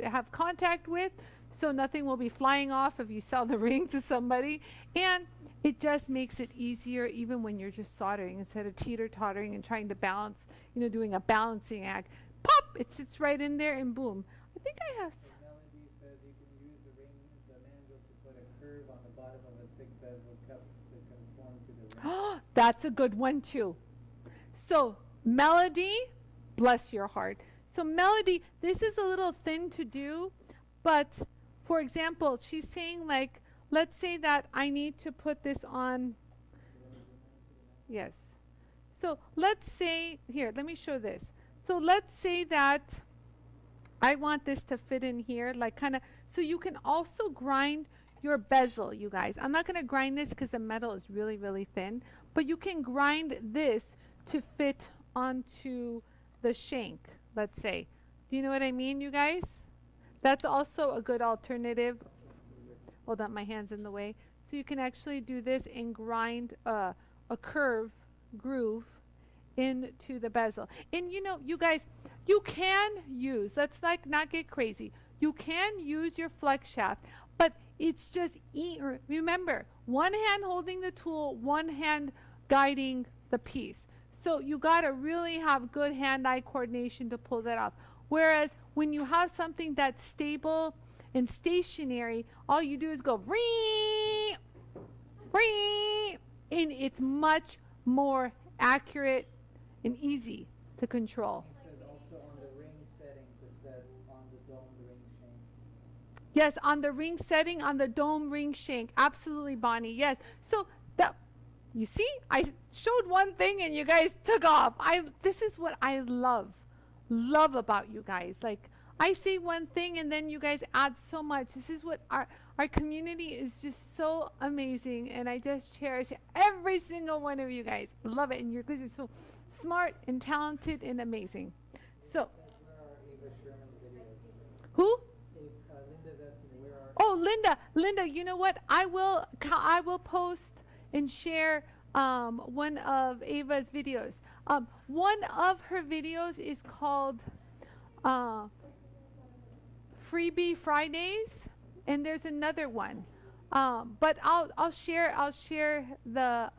Speaker 1: have contact with, so nothing will be flying off if you sell the ring to somebody. And it just makes it easier even when you're just soldering instead of teeter-tottering and trying to balance, you know, doing a balancing act. Pop! It sits right in there and boom. I think I have...
Speaker 2: Melody says you can use the ring, the manual to put a curve on the bottom of a thick bezel cup to conform to the ring.
Speaker 1: That's a good one too. So Melody, bless your heart. So Melody, this is a little thin to do, but for example, she's saying like, let's say that I need to put this on. Yes. So let's say, here, let me show this. So let's say that I want this to fit in here, like kind of, so you can also grind your bezel, you guys. I'm not going to grind this because the metal is really, really thin, but you can grind this to fit onto the shank, let's say. Do you know what I mean, you guys? That's also a good alternative. Hold on, my hand's in the way. So you can actually do this and grind a groove into the bezel. And you know, you guys, you can use, let's like not get crazy. You can use your flex shaft, but it's just, remember, one hand holding the tool, one hand guiding the piece. So you got to really have good hand-eye coordination to pull that off. Whereas when you have something that's stable and stationary, all you do is go ring, ring, and it's much more accurate and easy to control.
Speaker 2: He says also on the ring setting to set on the dome ring shank.
Speaker 1: Yes, on the ring setting, on the dome ring shank. Absolutely, Bonnie. Yes. So that, you see, I showed one thing and you guys took off. This is what I love about you guys. Like, I say one thing and then you guys add so much. This is what our community is just so amazing, and I just cherish every single one of you guys. Love it, and you guys are so smart and talented and amazing. So,
Speaker 2: Where are Ava Sherman's videos?
Speaker 1: who?
Speaker 2: Linda's asking where are.
Speaker 1: Oh, Linda, you know what? I will post and share one of Ava's videos. One of her videos is called Freebie Fridays, and there's another one. But I'll share the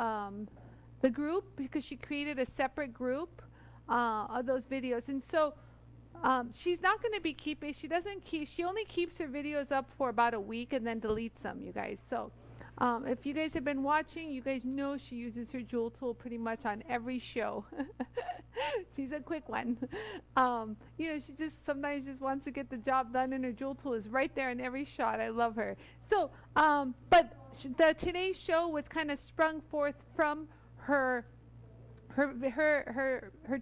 Speaker 1: group, because she created a separate group of those videos. And so she's not going to be keeping, she only keeps her videos up for about a week and then deletes them, you guys. So if you guys have been watching, you guys know she uses her Jool tool pretty much on every show. She's a quick one. You know, she just sometimes just wants to get the job done, and her Jool tool is right there in every shot. I love her. So, but today's show was kind of sprung forth from her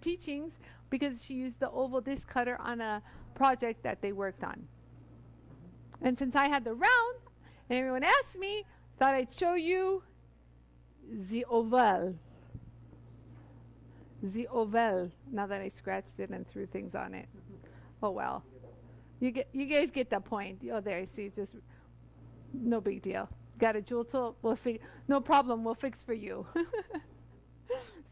Speaker 1: teachings, because she used the oval disc cutter on a project that they worked on. And since I had the round and everyone asked me, thought I'd show you the oval. The oval. Now that I scratched it and threw things on it. Oh well. You guys get the point. Oh, there, see, just no big deal. Got a Jool tool? No problem, we'll fix for you.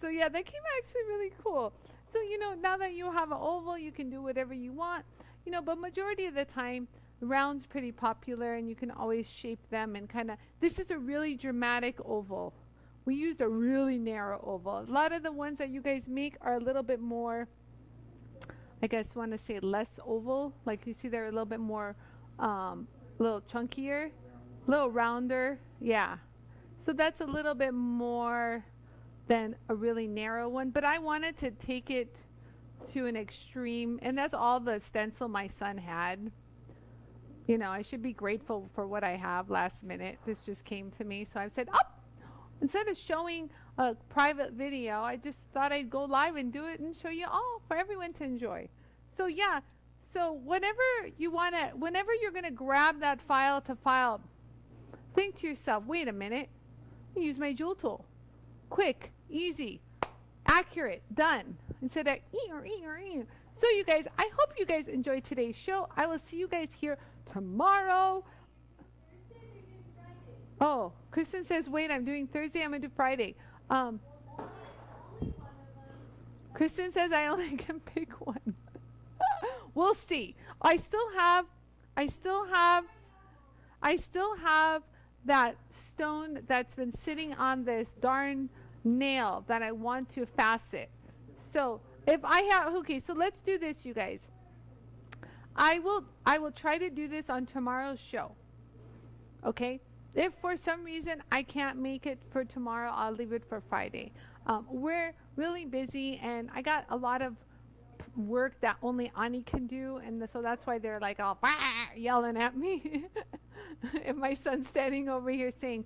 Speaker 1: So yeah, that came actually really cool. So, you know, now that you have an oval, you can do whatever you want. You know, but majority of the time, the round's pretty popular, and you can always shape them and kind of, this is a really dramatic oval. We used a really narrow oval. A lot of the ones that you guys make are a little bit more, I guess want to say less oval. Like you see, they're a little bit more, little chunkier, little rounder. Yeah. So that's a little bit more than a really narrow one. But I wanted to take it to an extreme, and that's all the stencil my son had. You know, I should be grateful for what I have last minute. This just came to me. So I said, oh, instead of showing a private video, I just thought I'd go live and do it and show you all for everyone to enjoy. So yeah, so whenever you want to, whenever you're going to grab that file to file, think to yourself, wait a minute, I use my Jool tool. Quick, easy, accurate, done. Instead of So you guys, I hope you guys enjoyed today's show. I will see you guys here tomorrow. Oh, Kristen says, wait, I'm doing Thursday, I'm going to do Friday. Kristen says I only can pick one. We'll see. I still have that stone that's been sitting on this darn nail that I want to facet. So if I have, okay, so let's do this, you guys. I will try to do this on tomorrow's show. Okay? If for some reason I can't make it for tomorrow, I'll leave it for Friday. We're really busy, and I got a lot of work that only Anie can do, and so that's why they're like all yelling at me. And my son's standing over here saying,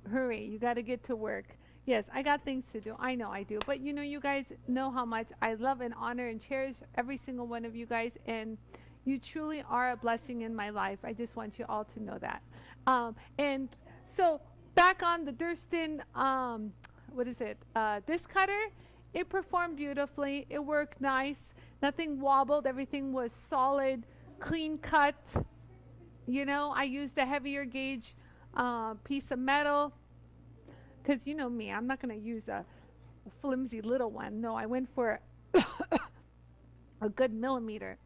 Speaker 1: hurry, you got to get to work. Yes, I got things to do. I know I do. But you know, you guys know how much I love and honor and cherish every single one of you guys, and you truly are a blessing in my life. I just want you all to know that. And so back on the Durston, what is it? Disc cutter, it performed beautifully. It worked nice. Nothing wobbled. Everything was solid, clean cut. You know, I used a heavier gauge piece of metal, because you know me, I'm not going to use a flimsy little one. No, I went for a good millimeter.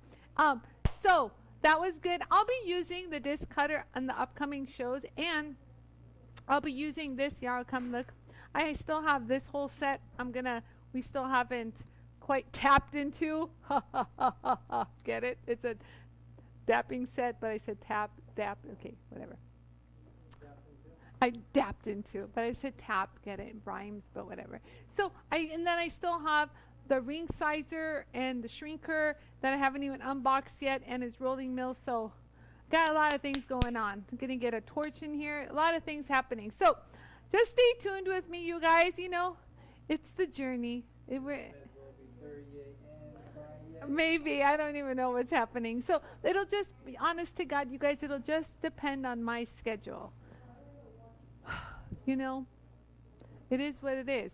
Speaker 1: So that was good. I'll be using the disc cutter on the upcoming shows, and I'll be using this. Y'all come look. I still have this whole set. We still haven't quite tapped into. Get it? It's a dapping set, but I said tap, dap. Okay, whatever. I dapped into, but I said tap. Get it? It rhymes, but whatever. So and then I still have the ring sizer and the shrinker that I haven't even unboxed yet, and it's rolling mill. So got a lot of things going on. I'm gonna get a torch in here. A lot of things happening. So just stay tuned with me, you guys. You know, it's the journey. Maybe. I don't even know what's happening. So it'll just be honest to God, you guys, it'll just depend on my schedule. You know, it is what it is.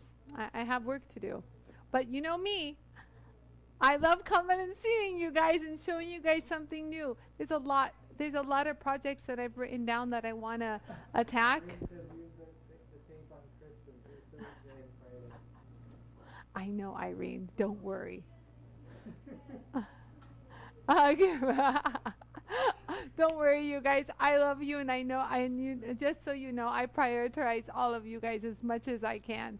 Speaker 1: I have work to do. But you know me, I love coming and seeing you guys and showing you guys something new. There's a lot of projects that I've written down that I want to attack. I know, Irene. Don't worry. Don't worry, you guys. I love you, and I know. Just so you know, I prioritize all of you guys as much as I can.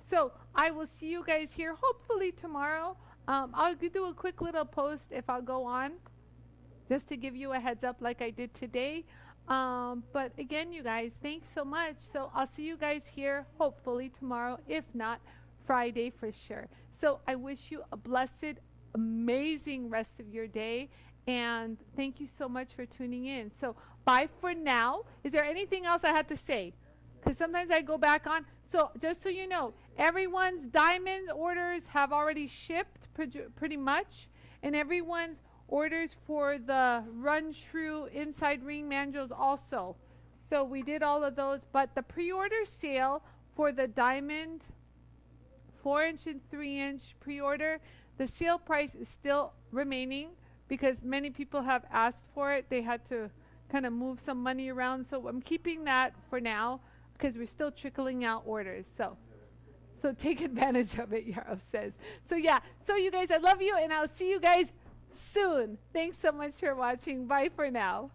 Speaker 1: So I will see you guys here hopefully tomorrow. I'll do a quick little post if I'll go on, just to give you a heads up like I did today. But again, you guys, thanks so much. So I'll see you guys here hopefully tomorrow, if not Friday for sure. So I wish you a blessed, amazing rest of your day, and thank you so much for tuning in. So bye for now. Is there anything else I had to say? Because sometimes I go back on. So just so you know, everyone's diamond orders have already shipped pretty much, and everyone's orders for the run true inside ring manuals also. So we did all of those, but the pre-order sale for the diamond 4-inch and 3-inch pre-order, the sale price is still remaining because many people have asked for it. They had to kind of move some money around, so I'm keeping that for now because we're still trickling out orders. So take advantage of it, Yarrow says. So yeah, so you guys, I love you, and I'll see you guys soon. Thanks so much for watching. Bye for now.